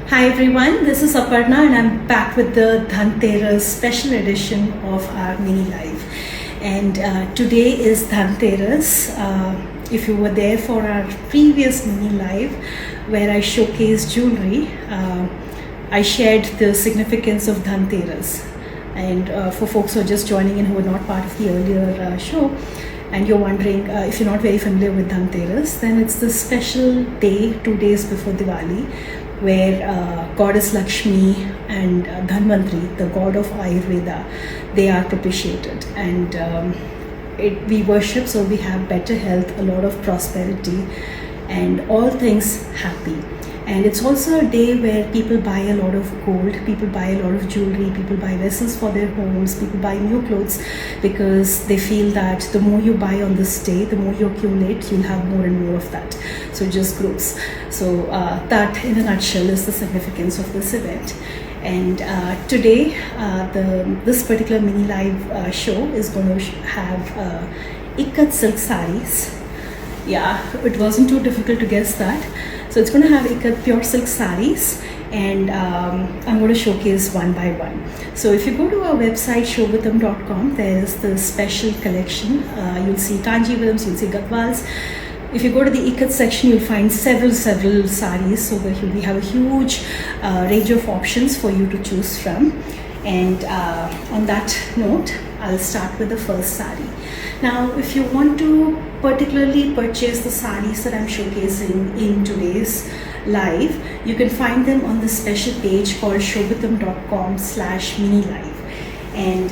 Hi everyone, this is Aparna and I'm back with the Dhanteras special edition of our mini live. And today is Dhanteras. If you were there for our previous mini live where I showcased jewelry, I shared the significance of Dhanteras. And for folks who are just joining in who were not part of the earlier show, and you're wondering if you're not very familiar with Dhanteras, then it's the special day 2 days before Diwali where goddess Lakshmi and Dhanvantri, the god of Ayurveda, they are propitiated, and we worship so we have better health, a lot of prosperity, and all things happy. And it's also a day where people buy a lot of gold, people buy a lot of jewelry, people buy vessels for their homes, people buy new clothes because they feel that the more you buy on this day, the more you accumulate, you'll have more and more of that. So it just grows. So that in a nutshell is the significance of this event. And today, this particular mini live show is going to have ikat silk saris. Yeah, it wasn't too difficult to guess that. So it's going to have ikat pure silk saris, and I'm going to showcase one by one. So if you go to our website shobitam.com, there is the special collection. You'll see kanjivarams, you'll see gadwals. If you go to the ikat section, you'll find several saris. So we have a huge range of options for you to choose from. And on that note, I'll start with the first sari. Now, if you want to particularly purchase the saris that I'm showcasing in today's live, you can find them on the special page called shobitam.com/mini-live. And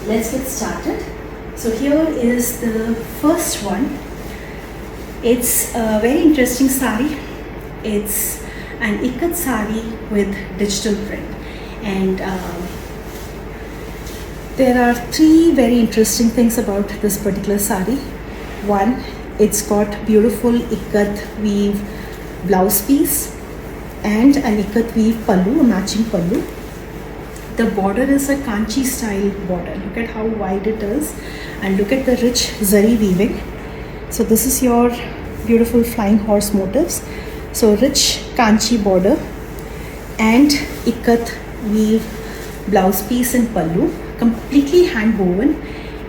let's get started. So here is the first one. It's a very interesting sari. It's an ikat sari with digital print. And there are three very interesting things about this particular sari. One, it's got beautiful ikat weave blouse piece and an ikat weave pallu, a matching pallu. The border is a kanchi style border. Look at how wide it is, and look at the rich zari weaving. So this is your beautiful flying horse motifs. So rich kanchi border and ikat weave blouse piece and pallu, completely hand woven,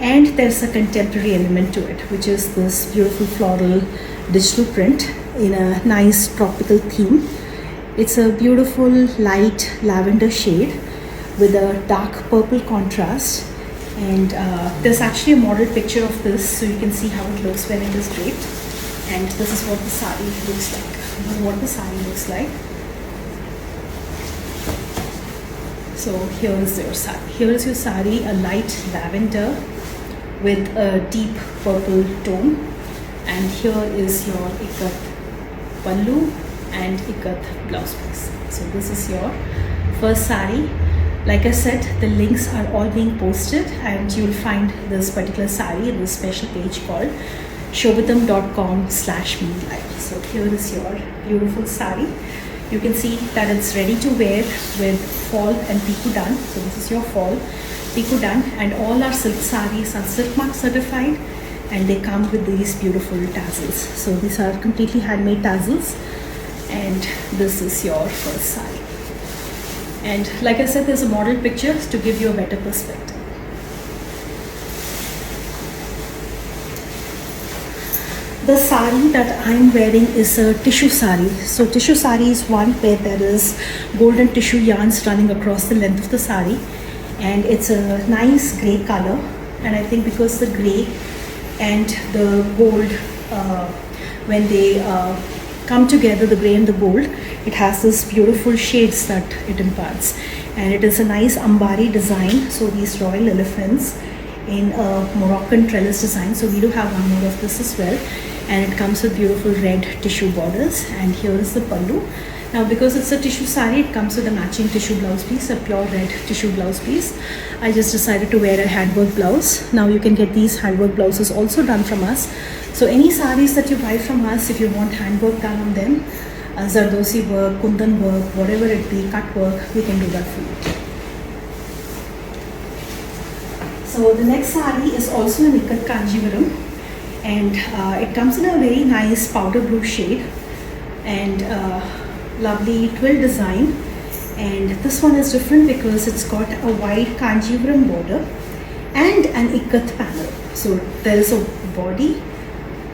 and there's a contemporary element to it, which is this beautiful floral digital print in a nice tropical theme. It's a beautiful light lavender shade with a dark purple contrast, and there's actually a model picture of this so you can see how it looks when it is draped. And this is what the sari looks like. So here is your sari. Here is your sari, a light lavender with a deep purple tone. And here is your ikat pallu and ikat blouse piece. So this is your first sari. Like I said, the links are all being posted, and you will find this particular sari in this special page called shobitam.com/mini-live. So here is your beautiful sari. You can see that it's ready to wear with fall and piku done. So this is your fall piku done, and all our silk saris are silk mark certified, and they come with these beautiful tassels. So these are completely handmade tassels, and this is your first sari. And like I said, there's a model picture to give you a better perspective. The sari that I'm wearing is a tissue sari. So tissue sari is one where there is golden tissue yarns running across the length of the sari, and it's a nice grey color. And I think because the grey and the gold, when they come together, the grey and the gold, it has this beautiful shades that it imparts. And it is a nice ambari design. So these royal elephants in a Moroccan trellis design. So we do have one more of this as well. And it comes with beautiful red tissue borders, and here is the pallu. Now because it's a tissue sari, it comes with a matching tissue blouse piece, a pure red tissue blouse piece. I just decided to wear a handwork blouse. Now you can get these handwork blouses also done from us. So any saris that you buy from us, if you want handwork done on them, zardosi work, kundan work, whatever it be, cut work, we can do that for you. So the next sari is also an ikat kanjivaram, and it comes in a very nice powder blue shade, and lovely twill design, and this one is different because it's got a wide Kanjivaram border and an ikat panel. So there is a body,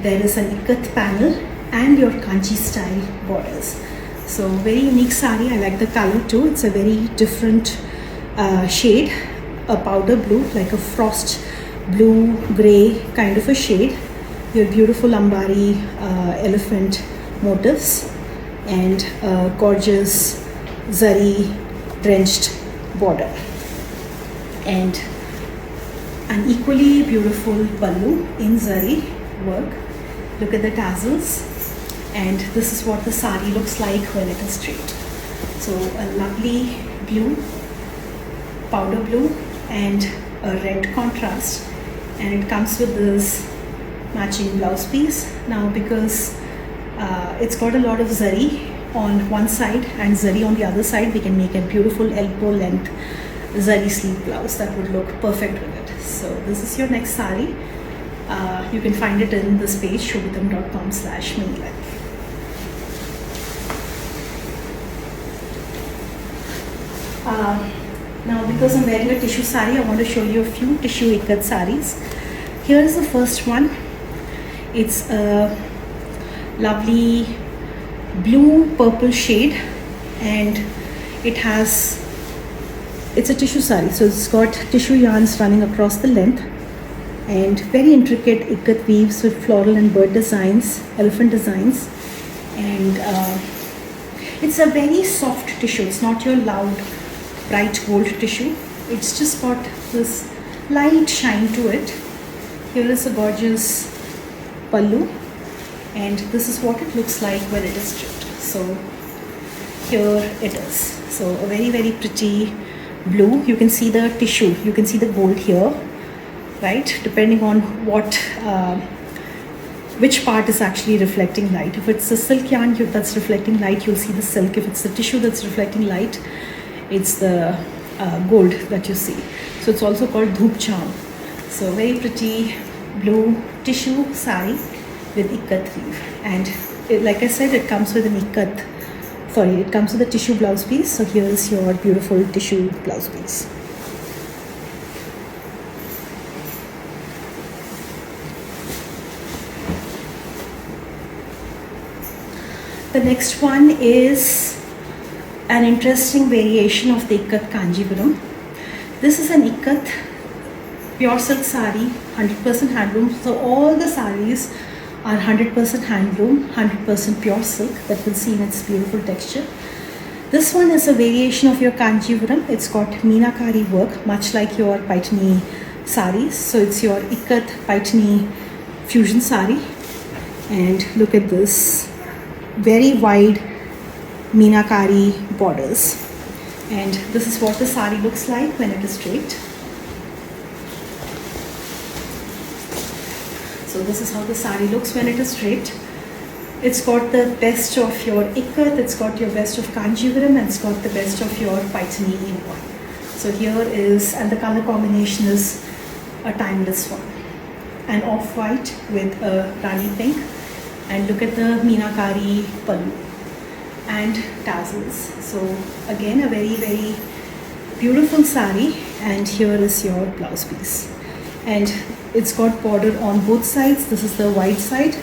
there is an ikat panel and your Kanchi style borders. So very unique sari. I like the color too. It's a very different shade, a powder blue, like a frost blue gray kind of a shade. Your beautiful Ambari elephant motifs and gorgeous zari drenched border, and an equally beautiful pallu in zari work. Look at the tassels, and this is what the sari looks like when it is straight. So a lovely blue, powder blue and a red contrast, and it comes with this matching blouse piece. Now because it's got a lot of zari on one side and zari on the other side, we can make a beautiful elbow length zari sleeve blouse that would look perfect with it. So this is your next sari. You can find it in this page, shobitam.com/minilife. Now because I'm wearing a tissue sari, I want to show you a few tissue ikat saris. Here is the first one. It's a lovely blue purple shade, and it's a tissue sari, so it's got tissue yarns running across the length and very intricate ikat weaves with floral and bird designs, elephant designs, and it's a very soft tissue. It's not your loud bright gold tissue. It's just got this light shine to it. Here is a gorgeous pallu, and this is what it looks like when it is stripped. So here it is. So a very, very pretty blue. You can see the tissue, you can see the gold here, right? Depending on which part is actually reflecting light. If it's the silk yarn that's reflecting light, you'll see the silk. If it's the tissue that's reflecting light, it's the gold that you see. So it's also called dhoop charm. So very pretty blue tissue sari with ikat weave, and like I said, it comes with it comes with a tissue blouse piece. So here is your beautiful tissue blouse piece. The next one is an interesting variation of the ikat Kanjivaram. This is an ikat pure silk sari, 100% handloom. So all the saris are 100% handloom, 100% pure silk, that will see in its beautiful texture. This one is a variation of your Kanjivaram. It's got meenakari work, much like your Paitani saris. So it's your ikat Paitani fusion sari, and look at this very wide meenakari borders, and this is what the sari looks like when it is straight. So this is how the sari looks when it is straight. It's got the best of your ikat, it's got your best of Kanjivaram, and it's got the best of your Paitani in one. So here is, and the color combination is a timeless one, an off-white with a rani pink, and look at the meenakari pallu and tassels. So again, a very, very beautiful sari, and here is your blouse piece, and it's got border on both sides. This is the wide side,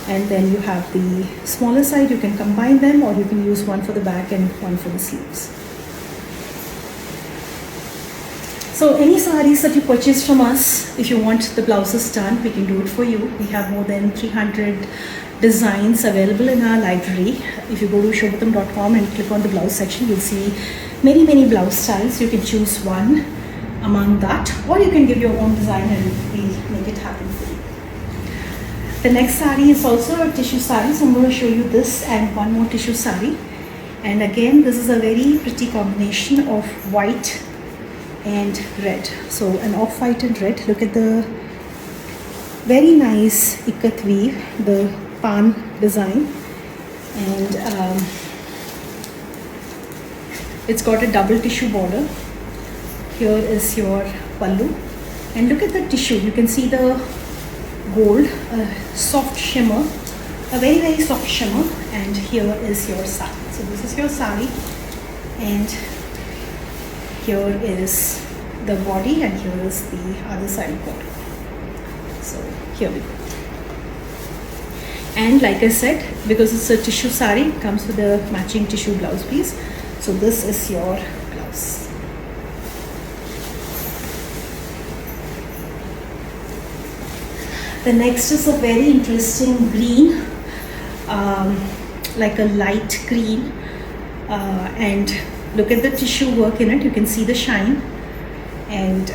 and then you have the smaller side. You can combine them, or you can use one for the back and one for the sleeves. So any saris that you purchase from us, if you want the blouses done, we can do it for you. We have more than 300 designs available in our library. If you go to shobitam.com and click on the blouse section, you'll see many, many blouse styles. You can choose one among that, or you can give your own design and we'll make it happen for you. The next sari is also a tissue sari, so I'm going to show you this and one more tissue sari. And again, this is a very pretty combination of white and red. So an off-white and red. Look at the very nice ikat weave, the pan design, and it's got a double tissue border. Here is your pallu, and look at the tissue. You can see the gold, soft shimmer, a very, very soft shimmer, and here is your sari. So this is your sari, and here is the body, and here is the other side of body. So here we go. And like I said, because it's a tissue sari, it comes with a matching tissue blouse piece. So this is your blouse. The next is a very interesting green, like a light green, and look at the tissue work in it. You can see the shine, and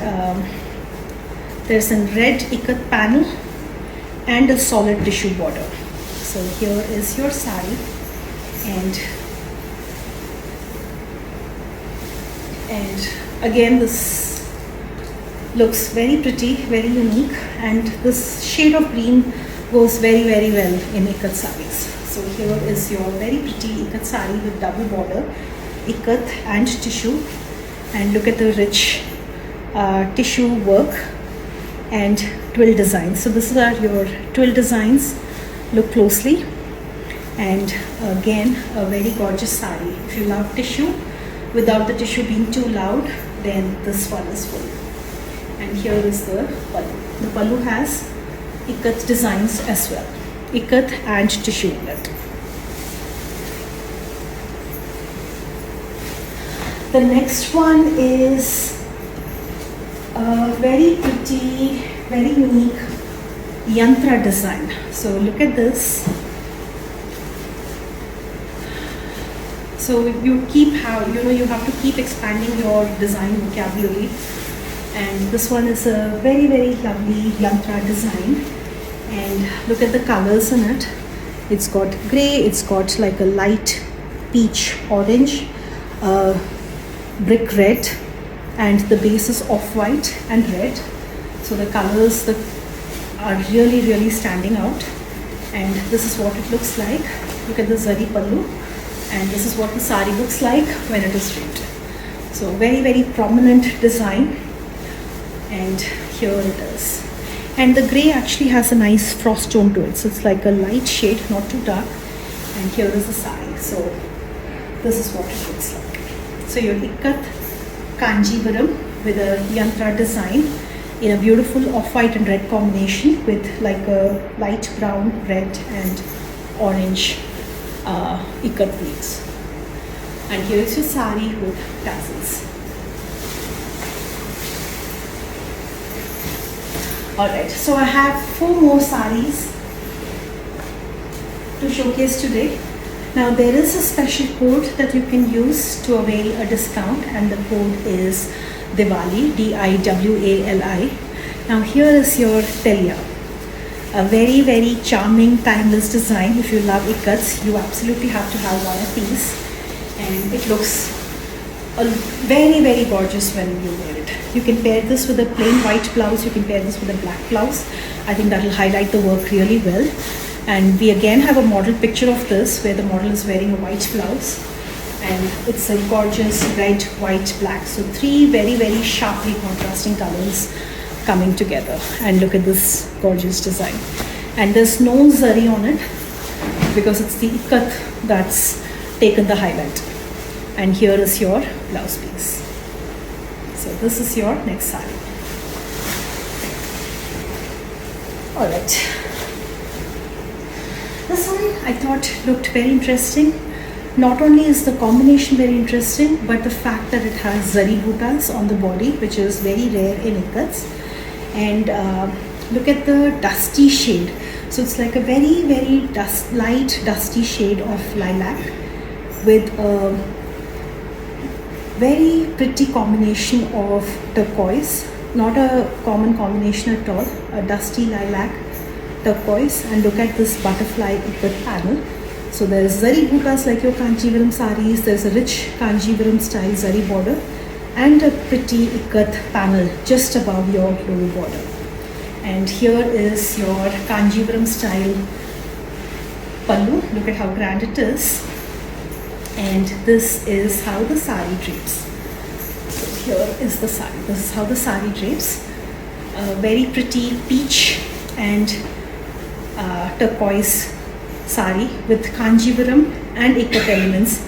there's a red ikat panel and a solid tissue border. So here is your sari, and again this looks very pretty, very unique, and this shade of green goes very well in ikat saris. So here is your very pretty ikat sari with double border, ikat and tissue, and look at the rich tissue work and twill designs. So these are your twill designs. Look closely, and again a very gorgeous sari. If you love tissue without the tissue being too loud, then this one is full. And here is the pallu. The pallu has ikat designs as well, ikat and tissue in it. The next one is a very pretty, very unique yantra design. So look at this. So you have to keep expanding your design vocabulary, and this one is a very lovely yantra design. And look at the colors in it. It's got grey, it's got like a light peach orange, brick red, and the base is off-white and red. So the colors are really standing out, and this is what it looks like. Look at the zari pallu, and this is what the sari looks like when it is draped. So very prominent design, and here it is. And the grey actually has a nice frost tone to it, so it's like a light shade, not too dark. And here is the sari. So this is what it looks like. So your ikat kanjivaram with a yantra design in a beautiful off-white and red combination with like a light brown, red and orange ikat pleats. And here is your sari with tassels. Alright, so I have 4 more saris to showcase today. Now there is a special code that you can use to avail a discount, and the code is Diwali, DIWALI. Now here is your telia, a very charming timeless design. If you love ikats, you absolutely have to have one of these, and it looks very gorgeous when you wear it. You can pair this with a plain white blouse, you can pair this with a black blouse. I think that will highlight the work really well. And we again have a model picture of this where the model is wearing a white blouse, and it's a gorgeous red, white, black. So 3 very sharply contrasting colors coming together. And look at this gorgeous design. And there's no zari on it because it's the ikat that's taken the highlight. And here is your blouse piece. So this is your next sari. Alright. This one I thought looked very interesting. Not only is the combination very interesting, but the fact that it has zari butas on the body, which is very rare in ikats. And look at the dusty shade. So it's like a very light dusty shade of lilac with a very pretty combination of turquoise. Not a common combination at all. A dusty lilac, turquoise, and look at this butterfly ikat panel. So there is zari butas like your Kanjivaram saris. There is a rich Kanjivaram style zari border and a pretty ikat panel just above your lower border. And here is your Kanjivaram style pallu. Look at how grand it is. And this is how the sari drapes. So here is the sari. This is how the sari drapes. Very pretty peach and turquoise sari with Kanjivaram and ikat elements